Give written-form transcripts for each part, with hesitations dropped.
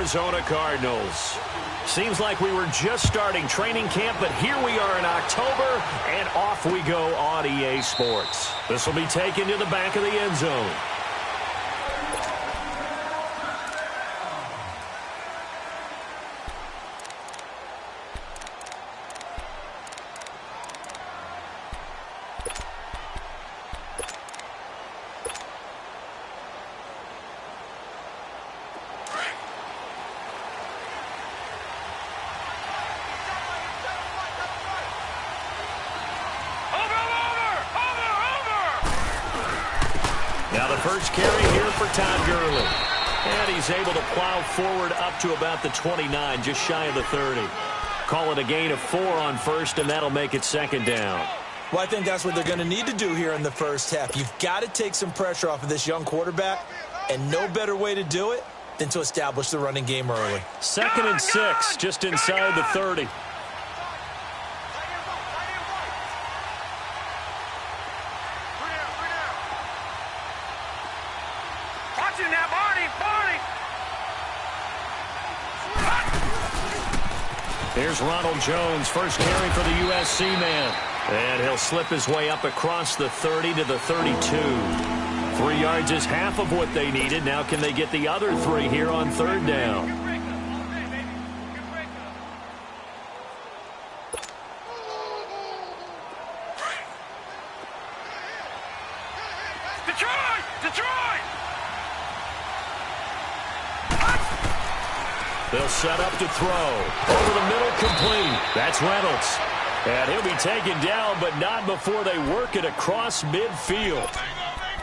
Arizona Cardinals. Seems like we were just starting training camp, but here we are in October, and off we go on EA Sports. This will be taken to the back of the end zone. First carry here for Todd Gurley. And he's able to plow forward up to about the 29, just shy of the 30. Call it a gain of 4 on first, and that'll make it second down. Well, I think that's what they're going to need to do here in the first half. You've got to take some pressure off of this young quarterback, and no better way to do it than to establish the running game early. 2nd and 6, just inside the 30. Here's Ronald Jones, first carry for the USC man. And he'll slip his way up across the 30 to the 32. 3 yards is half of what they needed. Now can they get the other 3 here on third down? Detroit! They'll set up to throw. Over the middle, complete. That's Reynolds. And he'll be taken down, but not before they work it across midfield.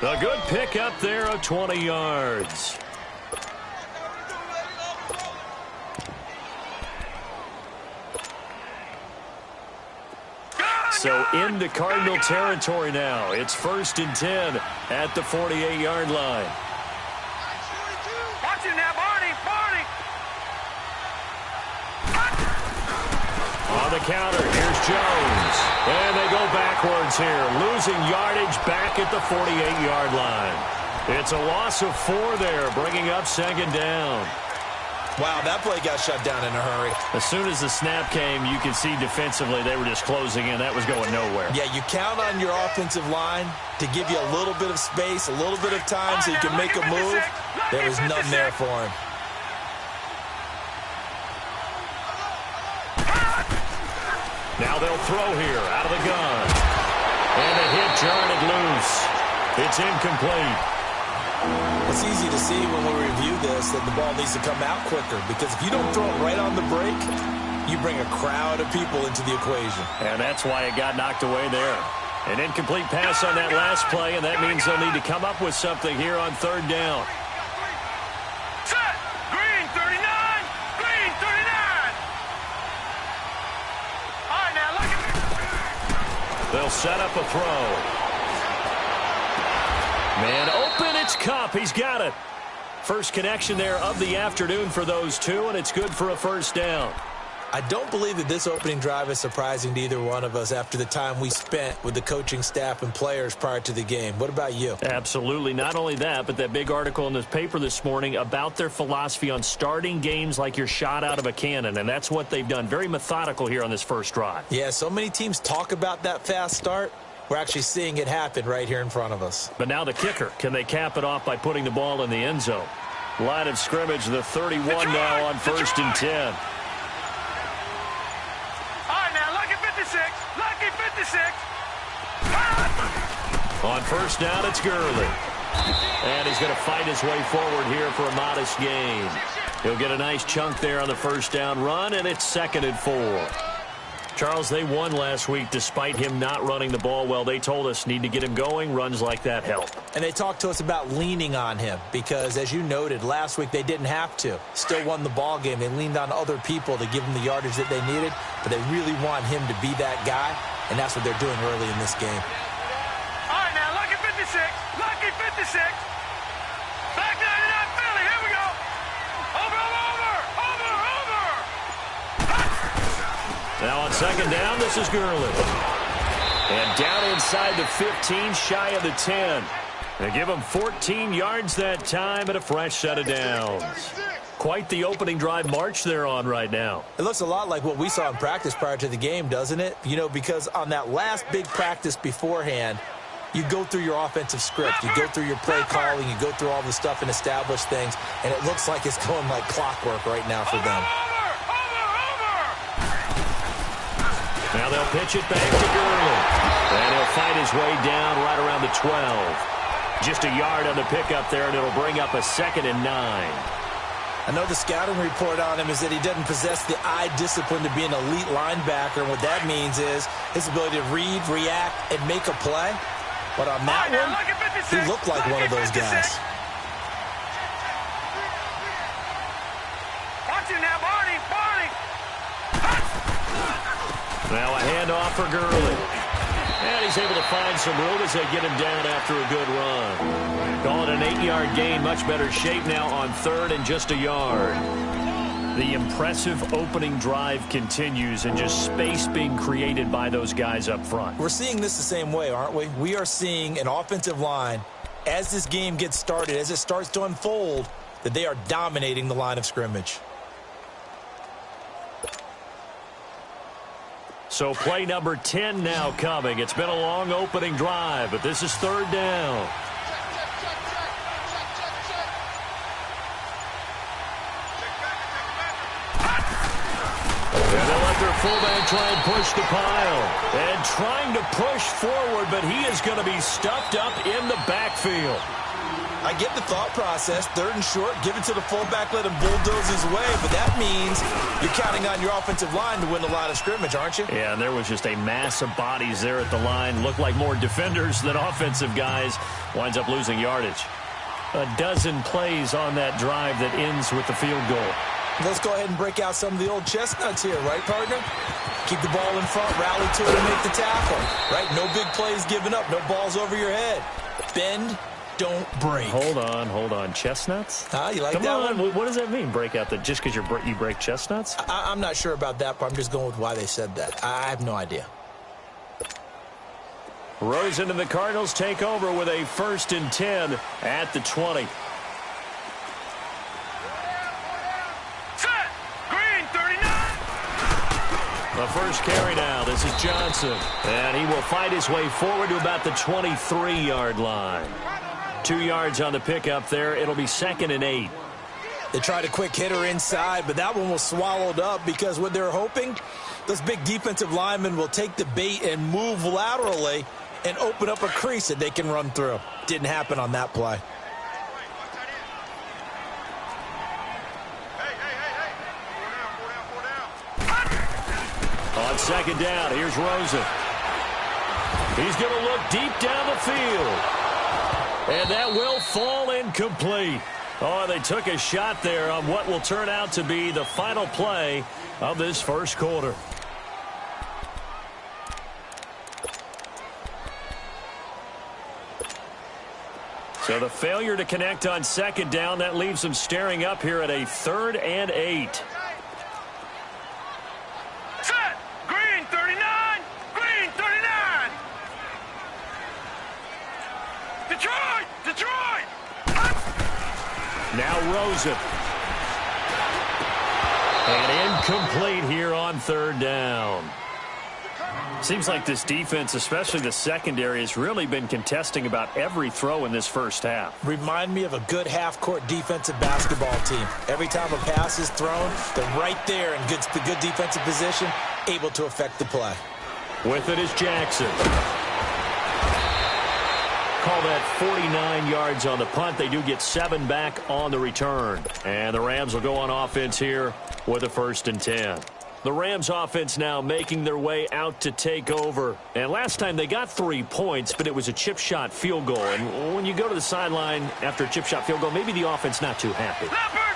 A good pickup there of 20 yards. So into Cardinal territory now. It's 1st and 10 at the 48-yard line. Watch it now, Barney. On the counter, here's Jones. And they go backwards here, losing yardage back at the 48-yard line. It's a loss of 4 there, bringing up second down. Wow, that play got shut down in a hurry. As soon as the snap came, you could see defensively they were just closing in. That was going nowhere. Yeah, you count on your offensive line to give you a little bit of space, a little bit of time so you can make a move. There was nothing there for him. Now they'll throw here out of the gun. And the hit jarred it loose. It's incomplete. It's easy to see when we review this that the ball needs to come out quicker, because if you don't throw it right on the break, you bring a crowd of people into the equation. And that's why it got knocked away there. An incomplete pass on that last play, and that means they'll need to come up with something here on third down. Set! Green 39! Green 39! All right, now look at me. They'll set up a throw. Man open, it's Kupp. He's got it. First connection there of the afternoon for those two, and it's good for a first down. I don't believe that this opening drive is surprising to either one of us after the time we spent with the coaching staff and players prior to the game. What about you? Absolutely. Not only that, but that big article in the paper this morning about their philosophy on starting games like you're shot out of a cannon, and that's what they've done. Very methodical here on this first drive. Yeah, so many teams talk about that fast start. We're actually seeing it happen right here in front of us. But now the kicker. Can they cap it off by putting the ball in the end zone? Line of scrimmage, the 31 now on 1st and 10. All right, now, lucky 56. Lucky 56. On first down, it's Gurley. And he's going to fight his way forward here for a modest gain. He'll get a nice chunk there on the first down run, and it's 2nd and 4. Charles, they won last week despite him not running the ball well. They told us need to get him going. Runs like that help. And they talked to us about leaning on him because, as you noted, last week they didn't have to. Still won the ball game. They leaned on other people to give them the yardage that they needed, but they really want him to be that guy, and that's what they're doing early in this game. All right, now, lucky 56. Lucky 56. Back 99, Philly. Here we go. Over. Now on second down, this is Gurley. And down inside the 15, shy of the 10. They give him 14 yards that time and a fresh set of downs. Quite the opening drive march they're on right now. It looks a lot like what we saw in practice prior to the game, doesn't it? You know, because on that last big practice beforehand, you go through your offensive script. You go through your play calling. You go through all the stuff and establish things. And it looks like it's going like clockwork right now for them. Now they'll pitch it back to Gurley. And he'll fight his way down right around the 12. Just a yard on the pickup there, and it'll bring up a 2nd and 9. I know the scouting report on him is that he doesn't possess the eye discipline to be an elite linebacker. And what that means is his ability to read, react, and make a play. But on that one, he looked like one of those guys. Watch him now, Barney! Barney! Now a handoff for Gurley. And he's able to find some room as they get him down after a good run. Call it an 8-yard gain. Much better shape now on 3rd and just a yard. The impressive opening drive continues and just space being created by those guys up front. We're seeing this the same way, aren't we? We are seeing an offensive line, as this game gets started, as it starts to unfold, that they are dominating the line of scrimmage. So play number 10 now coming. It's been a long opening drive, but this is 3rd down. And they'll let their fullback try and push the pile. And trying to push forward, but he is going to be stuffed up in the backfield. I get the thought process. 3rd and short, give it to the fullback, let him bulldoze his way. But that means you're counting on your offensive line to win the line of scrimmage, aren't you? Yeah, and there was just a mass of bodies there at the line. Looked like more defenders than offensive guys. Winds up losing yardage. A dozen plays on that drive that ends with the field goal. Let's go ahead and break out some of the old chestnuts here, right, partner? Keep the ball in front, rally to it, and make the tackle, right? No big plays given up, no balls over your head. Bend, don't break. Hold on. Chestnuts? You like Come that on. one? What does that mean, break out? Just because you break chestnuts? I'm not sure about that, but I'm just going with why they said that. I have no idea. Rosen and the Cardinals take over with a 1st and 10 at the 20. Set! Green, 39! The first carry now. This is Johnson. And he will fight his way forward to about the 23-yard line. 2 yards on the pickup there. It'll be 2nd and 8. They tried a quick hitter inside, but that one was swallowed up because what they're hoping, those big defensive linemen will take the bait and move laterally and open up a crease that they can run through. Didn't happen on that play. On 2nd down, here's Rosen. He's going to look deep down the field. And that will fall incomplete. Oh, they took a shot there on what will turn out to be the final play of this first quarter. So the failure to connect on 2nd down, that leaves them staring up here at a 3rd and 8. Set! Green, 39! Green, 39! Detroit! Now Rosen. And incomplete here on 3rd down. Seems like this defense, especially the secondary, has really been contesting about every throw in this first half. Remind me of a good half-court defensive basketball team. Every time a pass is thrown, they're right there in the good defensive position, able to affect the play. With it is Jackson. Call that 49 yards on the punt. They do get 7 back on the return. And the Rams will go on offense here with a 1st and 10. The Rams offense now making their way out to take over. And last time they got 3 points, but it was a chip shot field goal. And when you go to the sideline after a chip shot field goal, maybe the offense not too happy.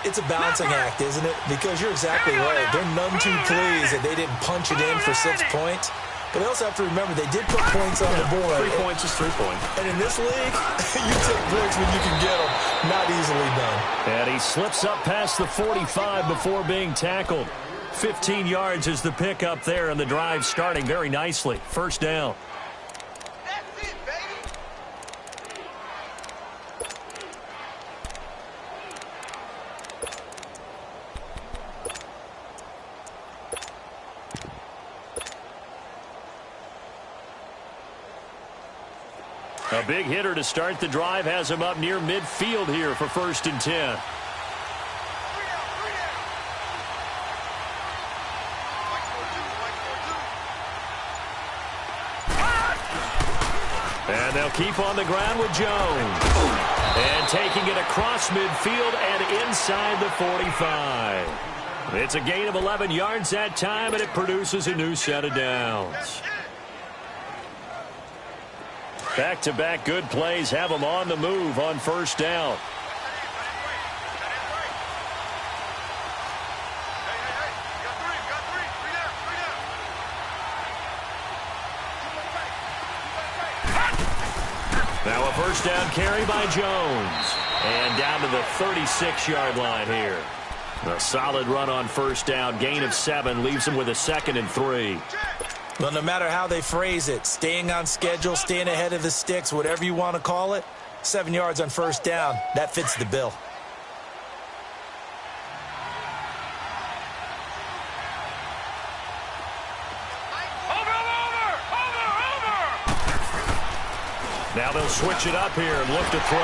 It's a balancing act, isn't it? Because you're exactly right. They're none too pleased that they didn't punch it in for 6 points. But they also have to remember they did put points on the board. 3 points is 3 points. And in this league, you take points when you can get them. Not easily done. And he slips up past the 45 before being tackled. 15 yards is the pickup there, and the drive starting very nicely. 1st down. That's it, baby! A big hitter to start the drive has him up near midfield here for 1st and 10. And they'll keep on the ground with Jones. And taking it across midfield and inside the 45. It's a gain of 11 yards that time, and it produces a new set of downs. Back-to-back good plays have them on the move on 1st down. Now a 1st down carry by Jones. And down to the 36-yard line here. A solid run on 1st down. Gain of 7 leaves them with a 2nd and 3. Well, no matter how they phrase it, staying on schedule, staying ahead of the sticks, whatever you want to call it, 7 yards on 1st down, that fits the bill. Now they'll switch it up here and look to throw.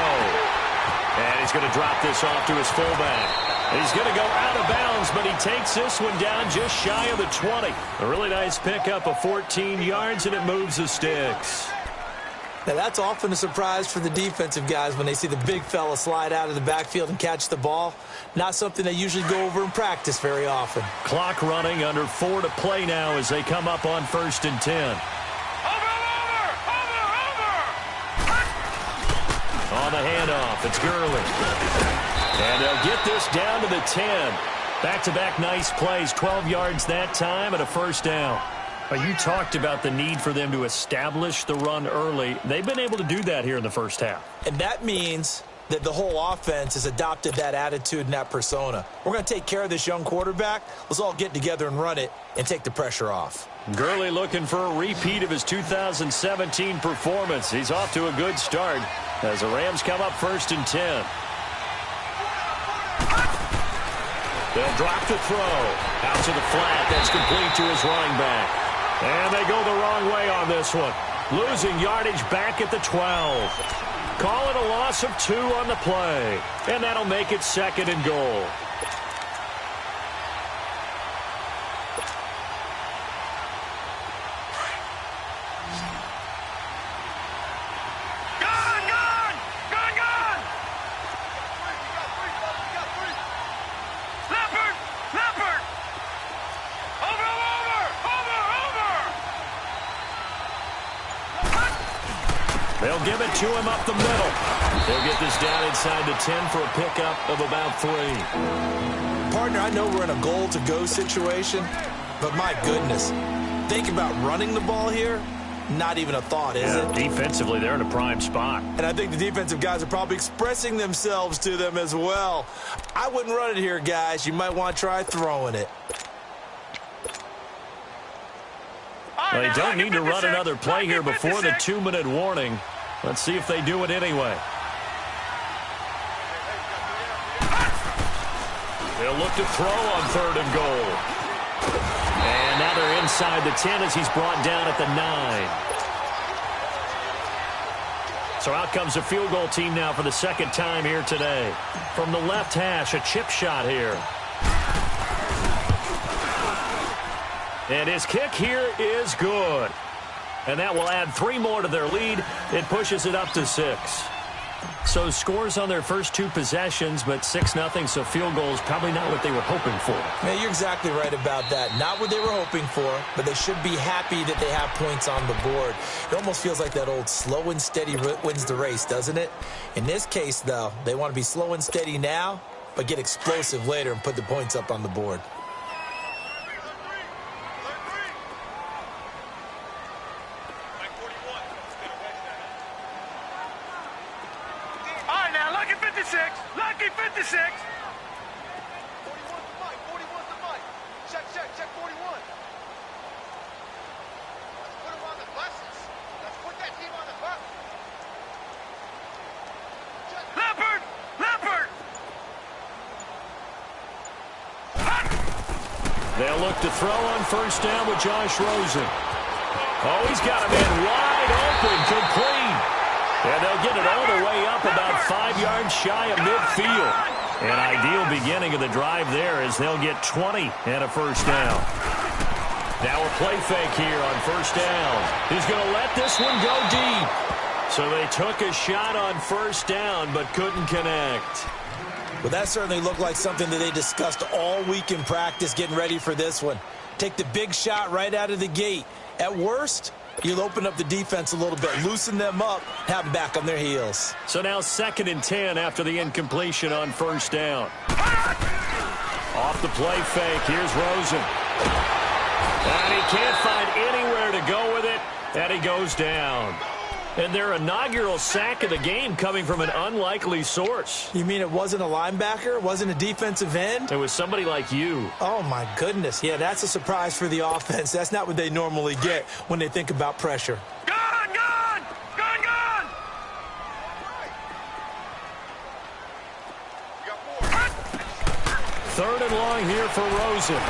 And he's going to drop this off to his fullback. He's going to go out of bounds, but he takes this one down just shy of the 20. A really nice pickup of 14 yards, and it moves the sticks. Now, that's often a surprise for the defensive guys when they see the big fella slide out of the backfield and catch the ball. Not something they usually go over in practice very often. Clock running, under 4 to play now as they come up on 1st and 10. On the handoff, it's Gurley. And they'll get this down to the 10. Back-to-back nice plays, 12 yards that time and a 1st down. You talked about the need for them to establish the run early. They've been able to do that here in the 1st half. And that means that the whole offense has adopted that attitude and that persona. We're going to take care of this young quarterback. Let's all get together and run it and take the pressure off. Gurley looking for a repeat of his 2017 performance. He's off to a good start as the Rams come up 1st and 10. They'll drop to throw. Out to the flat. That's complete to his running back. And they go the wrong way on this one. Losing yardage back at the 12. Call it a loss of 2 on the play. And that'll make it 2nd and goal. They'll give it to him up the middle. They'll get this down inside the 10 for a pickup of about 3. Partner, I know we're in a goal-to-go situation, but my goodness, think about running the ball here. Not even a thought, is it? Defensively, they're in a prime spot. And I think the defensive guys are probably expressing themselves to them as well. I wouldn't run it here, guys. You might want to try throwing it. Well, they don't need to run another play here before the 2-minute warning. Let's see if they do it anyway. They'll look to throw on 3rd and goal. And now they're inside the 10 as he's brought down at the 9. So out comes a field goal team now for the 2nd time here today. From the left hash, a chip shot here. And his kick here is good. And that will add 3 more to their lead. It pushes it up to 6. So scores on their first 2 possessions, but 6-0, so field goal is probably not what they were hoping for. Man, you're exactly right about that. Not what they were hoping for, but they should be happy that they have points on the board. It almost feels like that old slow and steady wins the race, doesn't it? In this case, though, they want to be slow and steady now, but get explosive later and put the points up on the board. Lucky 56. 41 to Mike. 41 to Mike. Check 41. Let's put him on the buses. Let's put that team on the bus. Leopard! They'll look to throw on 1st down with Josh Rosen. Oh, he's got a man wide open, complete. And they'll get it all the way up about 5 yards shy of midfield. An ideal beginning of the drive there as they'll get 20 and a first down. Now a play fake here on first down. He's going to let this one go deep. So they took a shot on first down but couldn't connect. Well, that certainly looked like something that they discussed all week in practice getting ready for this one. Take the big shot right out of the gate. At worst, you'll open up the defense a little bit, loosen them up, have them back on their heels. So now 2nd and 10 after the incompletion on first down. Off the play fake, here's Rosen. And he can't find anywhere to go with it, and he goes down. And their inaugural sack of the game coming from an unlikely source. You mean it wasn't a linebacker? It wasn't a defensive end? It was somebody like you. Oh, my goodness. Yeah, that's a surprise for the offense. That's not what they normally get when they think about pressure. Gone, gone! Gone, gone! You got 4. 3rd and long here for Rosen.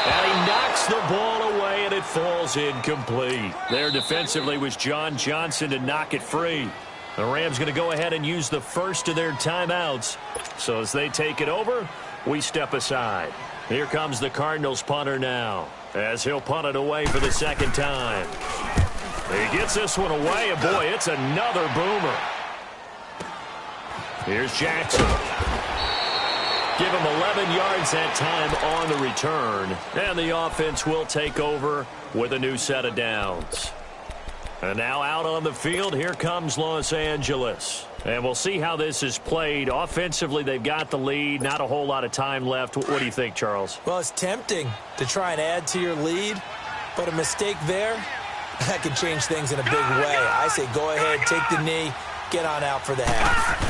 And he knocks the ball away, and it falls incomplete. There defensively was John Johnson to knock it free. The Rams going to go ahead and use the first of their timeouts. So as they take it over, we step aside. Here comes the Cardinals punter now, as he'll punt it away for the 2nd time. He gets this one away, and boy, it's another boomer. Here's Jackson. Give him 11 yards that time on the return. And the offense will take over with a new set of downs. And now out on the field, here comes Los Angeles. And we'll see how this is played. Offensively, they've got the lead. Not a whole lot of time left. What do you think, Charles? Well, it's tempting to try and add to your lead, but a mistake there, that could change things in a big way. I say go ahead, take the knee, get on out for the half.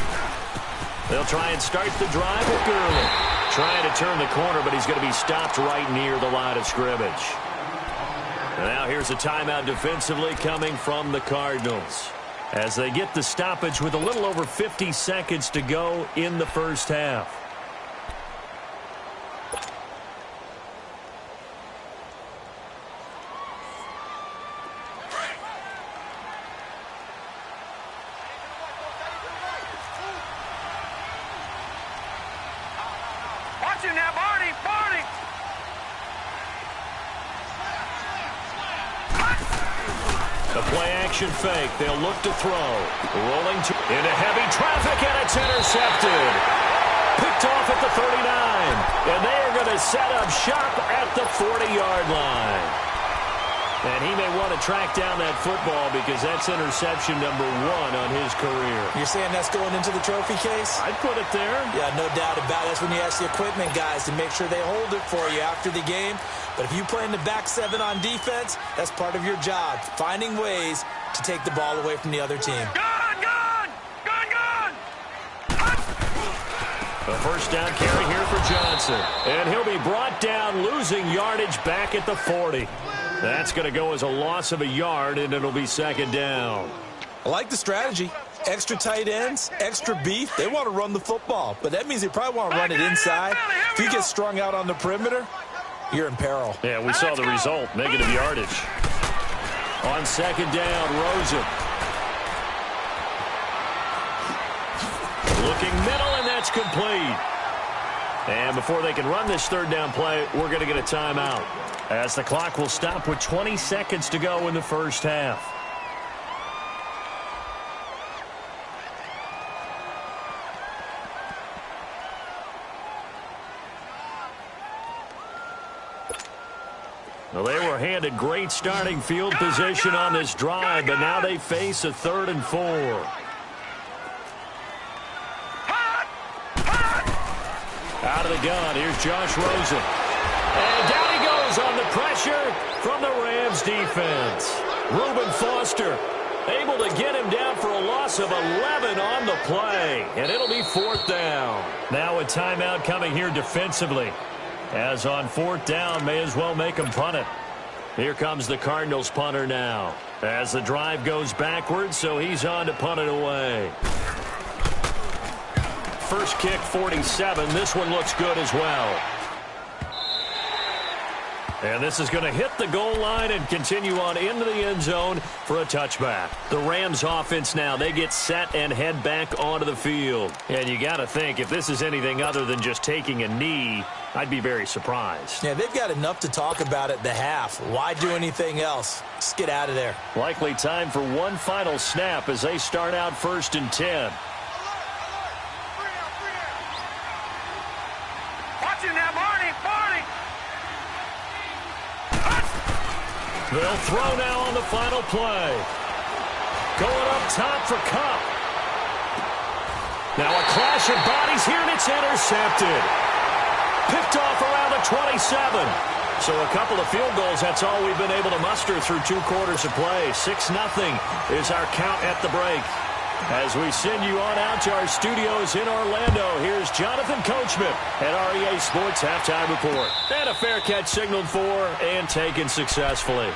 They'll try and start the drive with Gurley. Trying to turn the corner, but he's going to be stopped right near the line of scrimmage. And now here's a timeout defensively coming from the Cardinals, as they get the stoppage with a little over 50 seconds to go in the first half. Watch him now, Barney! Barney! The play-action fake. They'll look to throw. Rolling into heavy traffic, and it's intercepted. Picked off at the 39. And they are going to set up shop at the 40-yard line. And he may want to track down that football because that's interception number 1 on his career. You're saying that's going into the trophy case? I'd put it there. Yeah, no doubt about it. That's when you ask the equipment guys to make sure they hold it for you after the game. But if you play in the back 7 on defense, that's part of your job, finding ways to take the ball away from the other team. Gone, gone! Gone, gone! A first down carry here for Johnson. And he'll be brought down, losing yardage back at the 40. That's going to go as a loss of a yard, and it'll be 2nd down. I like the strategy. Extra tight ends, extra beef. They want to run the football, but that means they probably want to run it inside. If you get strung out on the perimeter, you're in peril. Yeah, we saw the result, negative yardage. On 2nd down, Rosen. Looking middle, and that's complete. And before they can run this 3rd down play, we're going to get a timeout, as the clock will stop with 20 seconds to go in the first half. Well, they were handed great starting field position on this drive, but now they face a 3rd and 4. Out of the gun, here's Josh Rosen. And down he goes on the pressure from the Rams defense. Reuben Foster able to get him down for a loss of 11 on the play. And it'll be 4th down. Now a timeout coming here defensively, as on 4th down, may as well make him punt it. Here comes the Cardinals punter now, as the drive goes backwards, so he's on to punt it away. First kick, 47. This one looks good as well. And this is going to hit the goal line and continue on into the end zone for a touchback. The Rams offense now, they get set and head back onto the field. And you got to think, if this is anything other than just taking a knee, I'd be very surprised. Yeah, they've got enough to talk about at the half. Why do anything else? Just get out of there. Likely time for one final snap as they start out 1st and 10. Watching that, Barney. They'll throw now on the final play. Going up top for Kupp. Now a clash of bodies here, and it's intercepted. Picked off around the 27. So a couple of field goals, that's all we've been able to muster through 2 quarters of play. 6-0 is our count at the break. As we send you on out to our studios in Orlando, here's Jonathan Coachman at REA Sports Halftime Report. And a fair catch signaled for and taken successfully.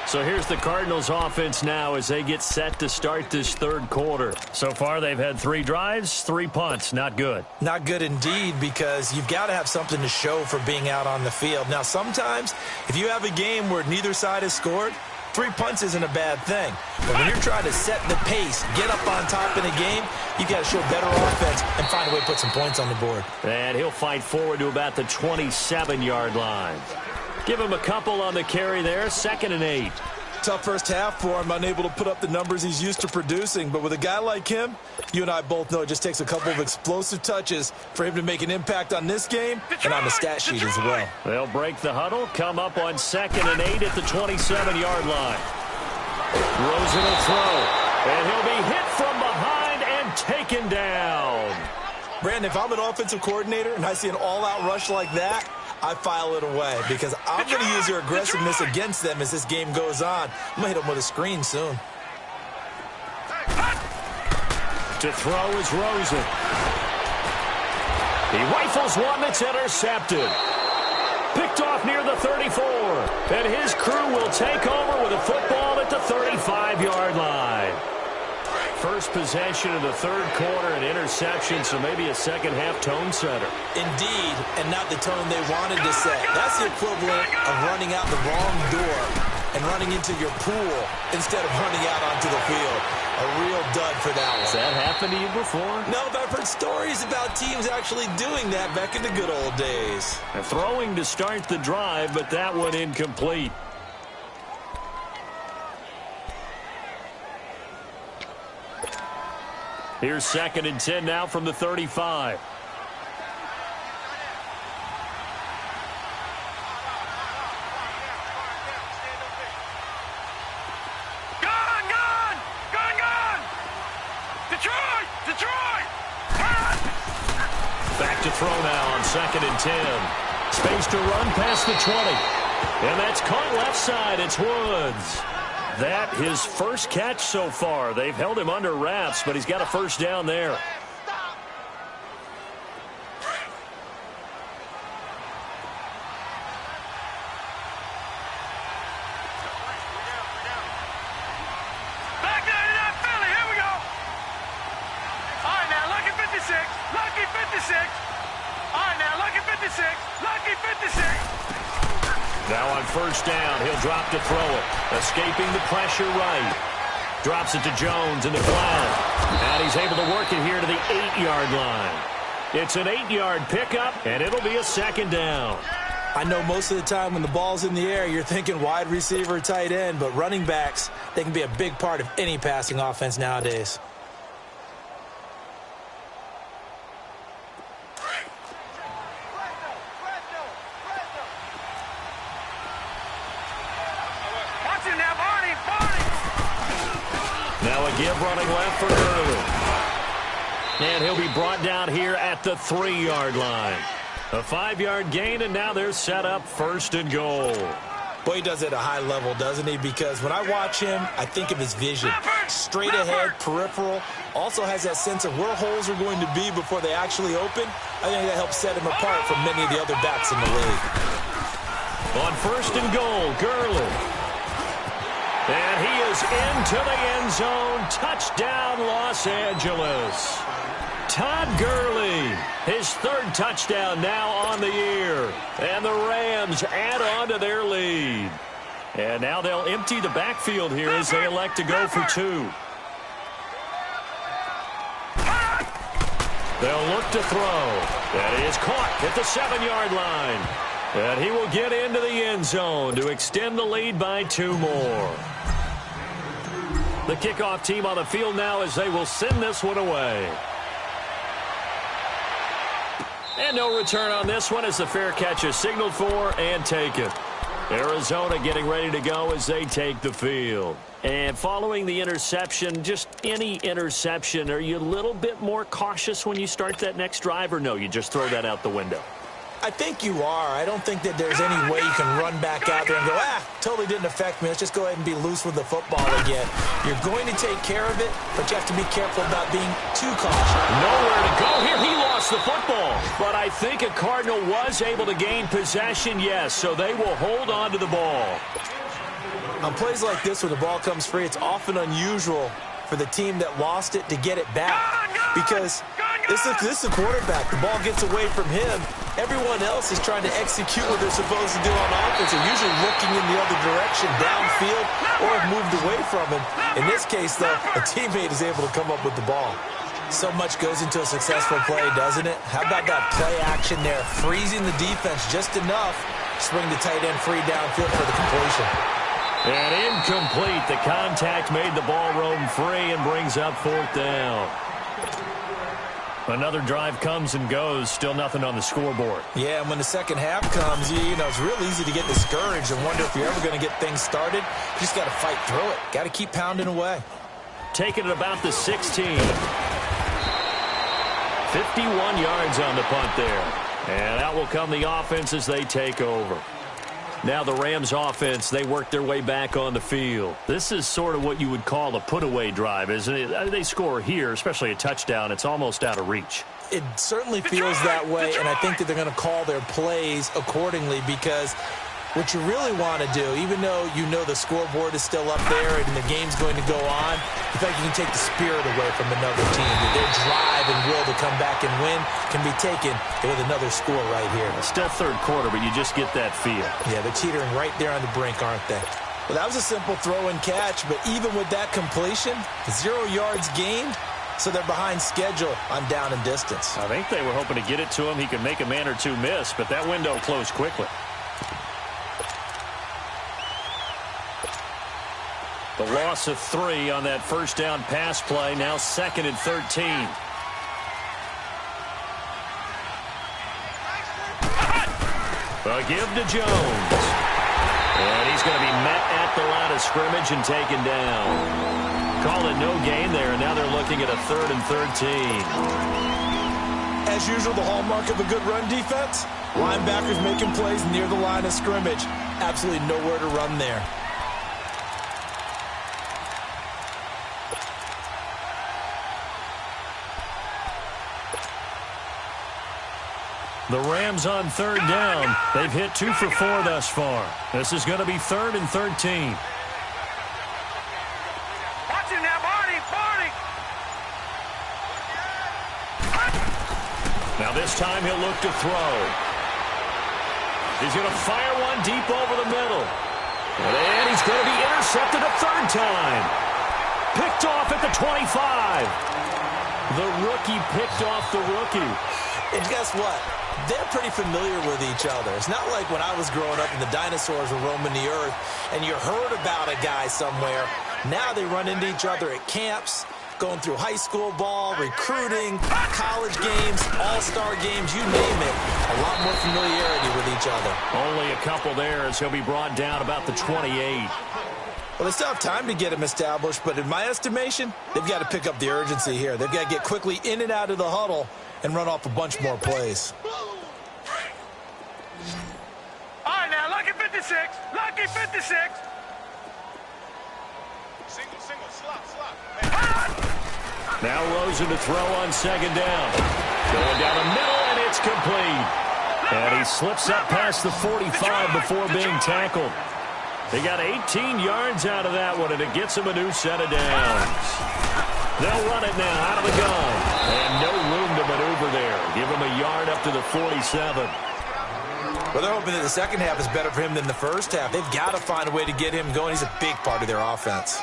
So here's the Cardinals offense now as they get set to start this 3rd quarter. So far they've had 3 drives, 3 punts. Not good. Not good indeed, because you've got to have something to show for being out on the field. Now sometimes if you have a game where neither side has scored, 3 punts isn't a bad thing. But when you're trying to set the pace, get up on top in a game, you got to show better offense and find a way to put some points on the board. And he'll fight forward to about the 27-yard line. Give him a couple on the carry there, 2nd and 8. Tough first half for him, unable to put up the numbers he's used to producing. But with a guy like him, you and I both know it just takes a couple of explosive touches for him to make an impact on this game and on the stat sheet as well. They'll break the huddle, come up on 2nd and 8 at the 27-yard line. Rosen will throw, and he'll be hit from behind and taken down. Brandon, if I'm an offensive coordinator and I see an all-out rush like that, I file it away because I'm going to use their aggressiveness against them as this game goes on. I'm going to hit them with a screen soon. To throw is Rosen. He rifles one that's intercepted. Picked off near the 34. And his crew will take over with a football at the 35-yard line. First possession of the 3rd quarter, an interception, so maybe a second-half tone setter. Indeed, and not the tone they wanted to set. That's the equivalent of running out the wrong door and running into your pool instead of running out onto the field. A real dud for that one. Has that happened to you before? No, but I've heard stories about teams actually doing that back in the good old days. Throwing to start the drive, but that one incomplete. Here's 2nd and 10 now from the 35. Gun! Detroit! Back to throw now on 2nd and 10. Space to run past the 20. And that's caught left side. It's Woods. That his first catch so far. They've held him under wraps, but he's got a first down there. Back 99 Philly, here we go. All right, now, lucky 56. Lucky 56. All right, now, lucky 56. Lucky 56. Now on first down, he'll drop to throw it. Escaping the pressure right. Drops it to Jones in the flat. And he's able to work it here to the 8-yard line. It's an 8-yard pickup, and it'll be a 2nd down. I know most of the time when the ball's in the air, you're thinking wide receiver, tight end, but running backs, they can be a big part of any passing offense nowadays. Now a give running left for Gurley. And he'll be brought down here at the 3-yard line. A 5-yard gain, and now they're set up 1st and goal. Boy, he does it at a high level, doesn't he? Because when I watch him, I think of his vision. Straight ahead, peripheral. Also has that sense of where holes are going to be before they actually open. I think that helps set him apart from many of the other backs in the league. On 1st and goal, Gurley. And he is into the end zone. Touchdown, Los Angeles. Todd Gurley, his third touchdown now on the year. And the Rams add on to their lead. And now they'll empty the backfield here as they elect to go for two. They'll look to throw. And he is caught at the 7-yard line. And he will get into the end zone to extend the lead by 2 more. The kickoff team on the field now as they will send this one away. And no return on this one as the fair catch is signaled for and taken. Arizona getting ready to go as they take the field. And following the interception, just any interception, are you a little bit more cautious when you start that next drive, or no, you just throw that out the window? I think you are. I don't think that there's any way you can run back out there and go, totally didn't affect me. Let's just go ahead and be loose with the football again. You're going to take care of it, but you have to be careful about being too cautious. Nowhere to go here. He lost the football. But I think a Cardinal was able to gain possession, yes, so they will hold on to the ball. On plays like this, when the ball comes free, it's often unusual for the team that lost it to get it back. Because this is a quarterback. The ball gets away from him. Everyone else is trying to execute what they're supposed to do on offense. They're usually looking in the other direction, downfield, or have moved away from him. In this case, though, a teammate is able to come up with the ball. So much goes into a successful play, doesn't it? How about that play action there? Freezing the defense just enough to swing the tight end free downfield for the completion. And incomplete. The contact made the ball roam free and brings up 4th down. Another drive comes and goes. Still nothing on the scoreboard. Yeah, and when the second half comes, you know, it's real easy to get discouraged and wonder if you're ever going to get things started. You just got to fight through it. Got to keep pounding away. Taking it about the 16. 51 yards on the punt there. And out will come the offense as they take over. Now the Rams offense, they work their way back on the field. This is sort of what you would call a put-away drive, isn't it? They score here, especially a touchdown. It's almost out of reach. It certainly feels that way, and I think that they're going to call their plays accordingly, because what you really want to do, even though you know the scoreboard is still up there and the game's going to go on, the fact you can take the spirit away from another team, that their drive and will to come back and win can be taken with another score right here. Still third quarter, but you just get that feel. Yeah, they're teetering right there on the brink, aren't they? Well, that was a simple throw and catch, but even with that completion, 0 yards gained, so they're behind schedule on down and distance. I think they were hoping to get it to him. He could make a man or two miss, but that window closed quickly. The loss of 3 on that first down pass play. Now 2nd and 13. A give to Jones. And he's going to be met at the line of scrimmage and taken down. Call it no gain there, and now they're looking at a 3rd and 13. As usual, the hallmark of a good run defense, linebackers making plays near the line of scrimmage. Absolutely nowhere to run there. The Rams on 3rd down. They've hit 2 for 4 thus far. This is going to be 3rd and 13. Watch it now, Barney, Barney. Now this time he'll look to throw. He's going to fire one deep over the middle. And he's going to be intercepted a 3rd time. Picked off at the 25. The rookie picked off the rookie. And guess what? They're pretty familiar with each other. It's not like when I was growing up and the dinosaurs were roaming the earth and you heard about a guy somewhere. Now they run into each other at camps, going through high school ball, recruiting, college games, all-star games, you name it. A lot more familiarity with each other. Only a couple there as he'll be brought down about the 28. Well, they still have time to get him established, but in my estimation, they've got to pick up the urgency here. They've got to get quickly in and out of the huddle and run off a bunch more plays. All right, now, lucky 56. Lucky 56. Single, slot. Now Rosen to throw on 2nd down. Going down the middle, and it's complete. And he slips up past the 45 before being tackled. They got 18 yards out of that one, and it gets him a new set of downs. They'll run it now out of the gun. And no room up to the 47. Well, they're hoping that the second half is better for him than the first half. They've got to find a way to get him going. He's a big part of their offense.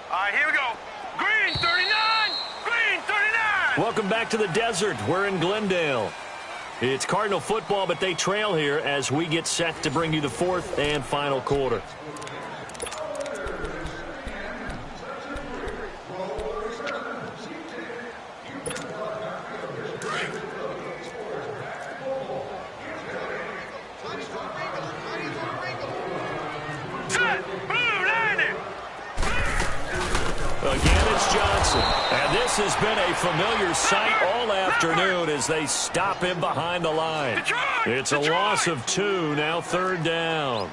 All right, here we go. Green 39. Green 39. Welcome back to the desert. We're in Glendale. It's Cardinal football, but they trail here as we get set to bring you the fourth and final quarter. Again, it's Johnson. And this has been a familiar sight all afternoon as they stop him behind the line. It's a loss of 2, now third down.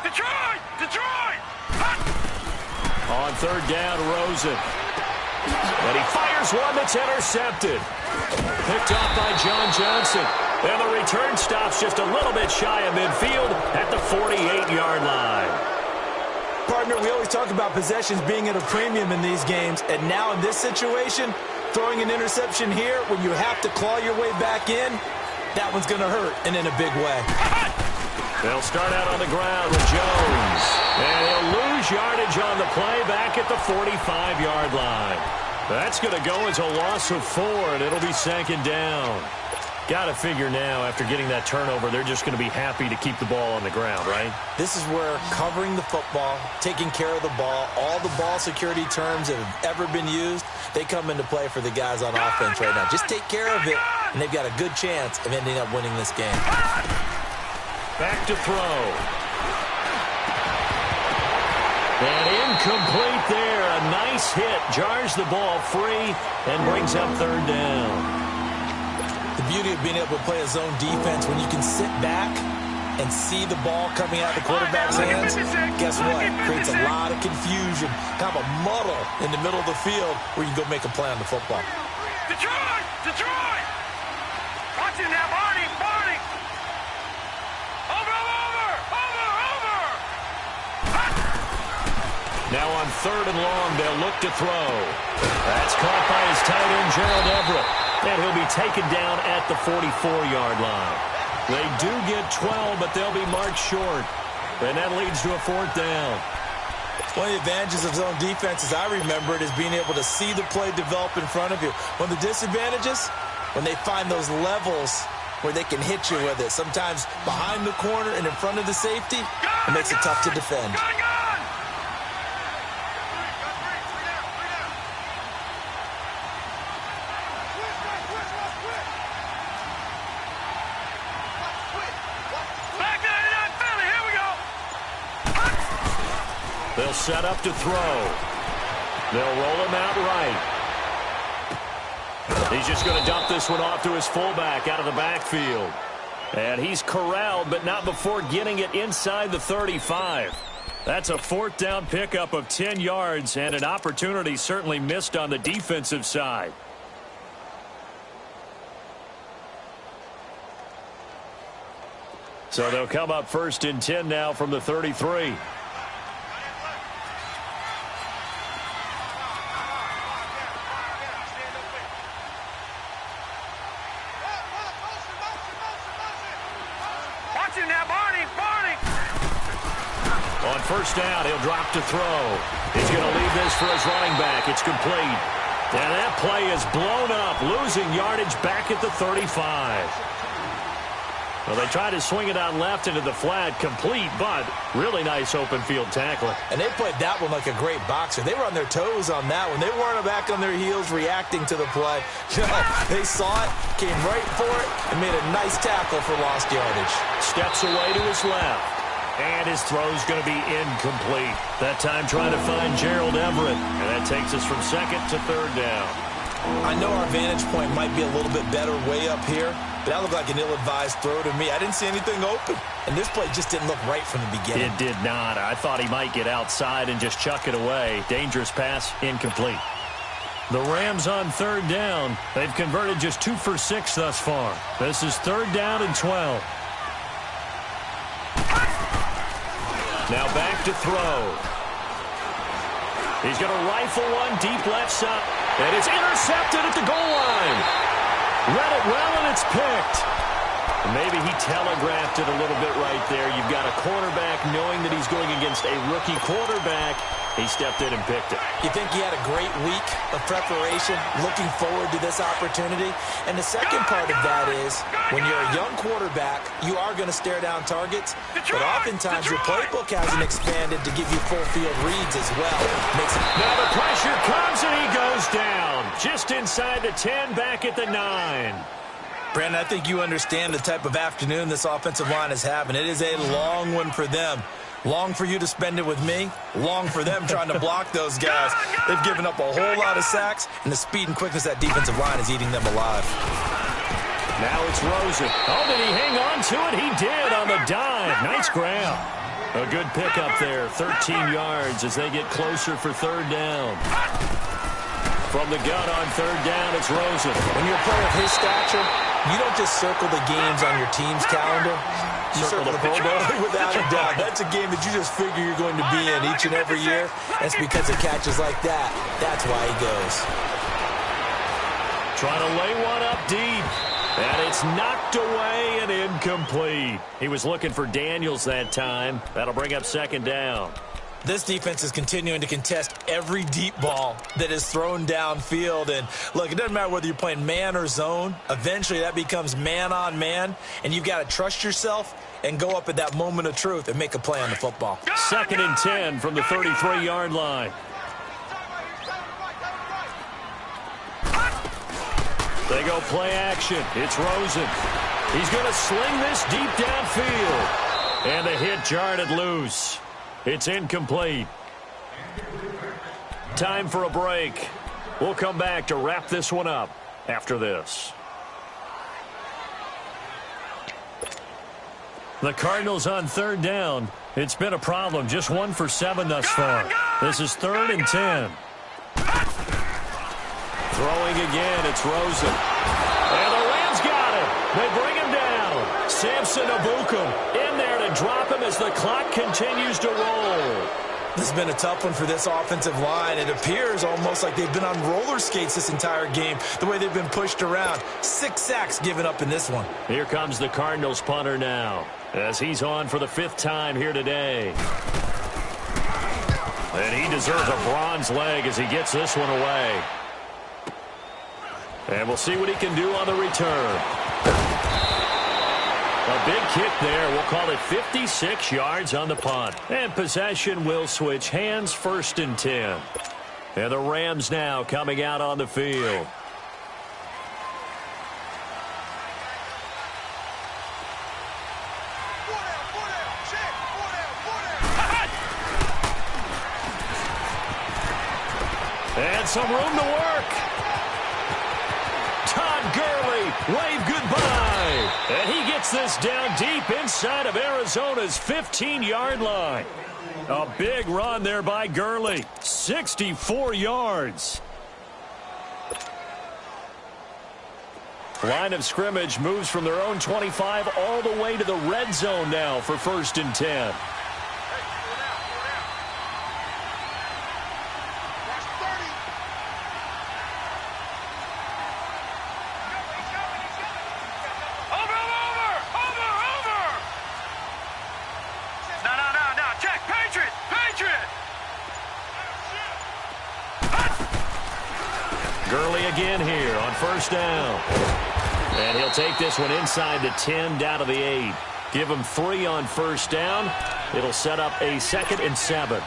Detroit! On third down, Rosen. And he fires one that's intercepted. Picked off by John Johnson. And the return stops just a little bit shy of midfield at the 48-yard line. Partner, we always talk about possessions being at a premium in these games, and now in this situation, throwing an interception here when you have to claw your way back in, that one's going to hurt, and in a big way. They'll start out on the ground with Jones, and he'll lose yardage on the play back at the 45-yard line. That's going to go as a loss of 4, and it'll be second down. Got to figure now, after getting that turnover, they're just going to be happy to keep the ball on the ground, right? This is where covering the football, taking care of the ball, all the ball security terms that have ever been used, they come into play for the guys on offense right now. Just take care of it, and they've got a good chance of ending up winning this game. Back to throw. And incomplete there. A nice hit. Jars the ball free and brings up third down. The beauty of being able to play a zone defense when you can sit back and see the ball coming out of the quarterback's hands, guess what? Creates a lot of confusion, kind of a muddle in the middle of the field where you can go make a play on the football. Detroit! Watch it now, Barney! Over! Now on third and long, they'll look to throw. That's caught by his tight end, Gerald Everett. And he'll be taken down at the 44-yard line. They do get 12, but they'll be marked short. And that leads to a fourth down. One of the advantages of zone defense, as I remember it, is being able to see the play develop in front of you. One of the disadvantages, when they find those levels where they can hit you with it, sometimes behind the corner and in front of the safety, it makes it tough to defend. They'll set up to throw. They'll roll him out right. He's just going to dump this one off to his fullback out of the backfield. And he's corralled, but not before getting it inside the 35. That's a fourth down pickup of 10 yards and an opportunity certainly missed on the defensive side. So they'll come up first and 10 now from the 33. On first down, he'll drop to throw. He's going to leave this for his running back. It's complete. And that play is blown up, losing yardage back at the 35. Well, they tried to swing it out left into the flat, complete, but really nice open field tackling. And they played that one like a great boxer. They were on their toes on that one. They weren't back on their heels reacting to the play. No, they saw it, came right for it, and made a nice tackle for lost yardage. Steps away to his left. And his throw's going to be incomplete. That time trying to find Gerald Everett. And that takes us from second to third down. I know our vantage point might be a little bit better way up here, but that looked like an ill-advised throw to me. I didn't see anything open. And this play just didn't look right from the beginning. It did not. I thought he might get outside and just chuck it away. Dangerous pass, incomplete. The Rams on third down. They've converted just 2 for 6 thus far. This is third down and 12. Now back to throw. He's going to rifle one deep left side. And it's intercepted at the goal line. Read it well, and it's picked. Maybe he telegraphed it a little bit right there. You've got a quarterback knowing that he's going against a rookie quarterback. He stepped in and picked it. You think he had a great week of preparation, looking forward to this opportunity? And the second part of that is, when you're a young quarterback, you are going to stare down targets, but oftentimes your playbook hasn't expanded to give you full field reads as well. Now the pressure comes, and he goes down. Just inside the 10, back at the 9. Brandon, I think you understand the type of afternoon this offensive line is having. It is a long one for them. Long for you to spend it with me. Long for them trying to block those guys. They've given up a whole lot of sacks, and the speed and quickness of that defensive line is eating them alive. Now it's Rosen. Oh, did he hang on to it? He did on the dive. Nice grab. A good pickup there. 13 yards as they get closer for third down. From the gun on third down, it's Rosen. When you're a player of his stature, you don't just circle the games on your team's calendar. You circle the Pro Bowl without a doubt. That's a game that you just figure you're going to be in each and every year. And it's because of catches like that. That's why he goes. Trying to lay one up deep. And it's knocked away and incomplete. He was looking for Daniels that time. That'll bring up second down. This defense is continuing to contest every deep ball that is thrown downfield. And, look, it doesn't matter whether you're playing man or zone. Eventually that becomes man on man, and you've got to trust yourself and go up at that moment of truth and make a play on the football. Second and 10 from the 33-yard line. They go play action. It's Rosen. He's going to sling this deep downfield. And the hit jarred it loose. It's incomplete. Time for a break. We'll come back to wrap this one up after this. The Cardinals on third down. It's been a problem. Just 1 for 7 thus far. This is 3rd and 10. Throwing again, it's Rosen. And the Rams got him. They bring him down. Samson Ebukam in there to drop him as the clock continues to roll. This has been a tough one for this offensive line. It appears almost like they've been on roller skates this entire game, the way they've been pushed around. 6 sacks given up in this one. Here comes the Cardinals punter now, as he's on for the 5th time here today. And he deserves a bronze leg as he gets this one away. And we'll see what he can do on the return. A big kick there. We'll call it 56 yards on the punt. And possession will switch hands, 1st and 10. And the Rams now coming out on the field. And some room to work. Todd Gurley, wave goodbye. And he gets this down deep inside of Arizona's 15-yard line. A big run there by Gurley. 64 yards. Line of scrimmage moves from their own 25 all the way to the red zone now for 1st and 10. Gurley again here on 1st down. And he'll take this one inside the 10 down to the 8. Give him 3 on 1st down. It'll set up a 2nd and 7.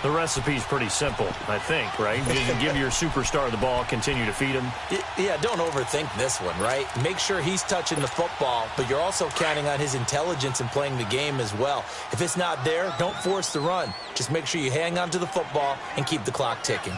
The recipe's pretty simple, I think, right? You give your superstar the ball, continue to feed him. Yeah, don't overthink this one, right? Make sure he's touching the football, but you're also counting on his intelligence in playing the game as well. If it's not there, don't force the run. Just make sure you hang on to the football and keep the clock ticking.